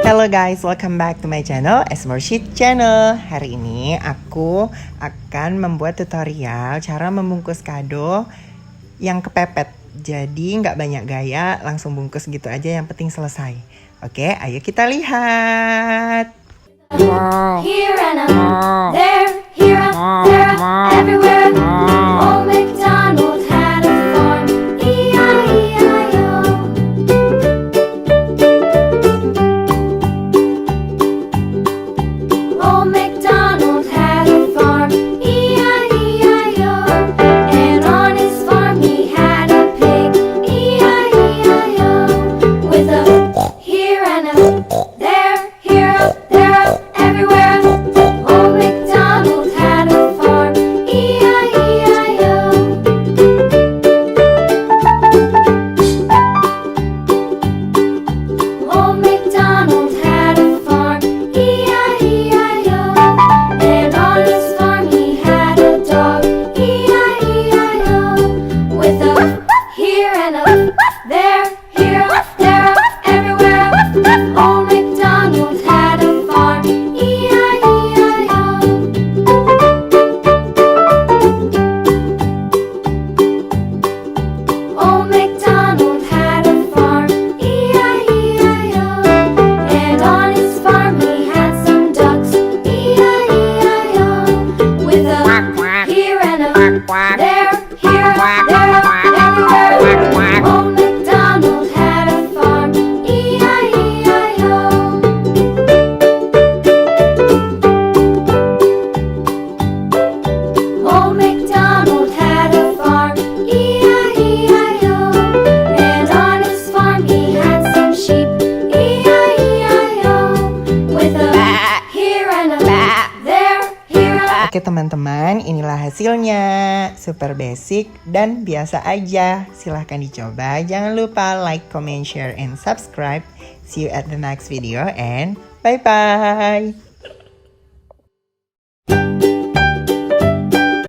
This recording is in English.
Hello guys, welcome back to my channel, Esmorshid Channel. Hari ini aku akan membuat tutorial cara membungkus kado yang kepepet. Jadi nggak banyak gaya, langsung bungkus gitu aja, yang penting selesai. Oke, ayo kita lihat. Here and there, everywhere. Old MacDonald had a farm, E-I-E-I-O. Old MacDonald had a farm, E-I-E-I-O. And on his farm he had a pig, E-I-E-I-O. With a here and a there, everywhere. Old MacDonald had a farm, E-I-E-I-O. Old MacDonald had a farm, E-I-E-I-O. And on his farm he had a dog, E-I-E-I-O. With a here and a there, everywhere. Old MacDonald had a farm, E-I-E-I-O. Old MacDonald had a farm, E-I-E-I-O. And on his farm he had some ducks, E-I-E-I-O. With a here and a there, everywhere. Old MacDonald had a farm, E-I-E-I-O. Old MacDonald had a farm, E-I-E-I-O. And on his farm he had some sheep, E-I-E-I-O. With a here and a there, Oke teman-teman, inilah hasilnya. Super basic dan biasa aja. Silahkan dicoba. Jangan lupa like, comment, share, and subscribe. See you at the next video and bye-bye.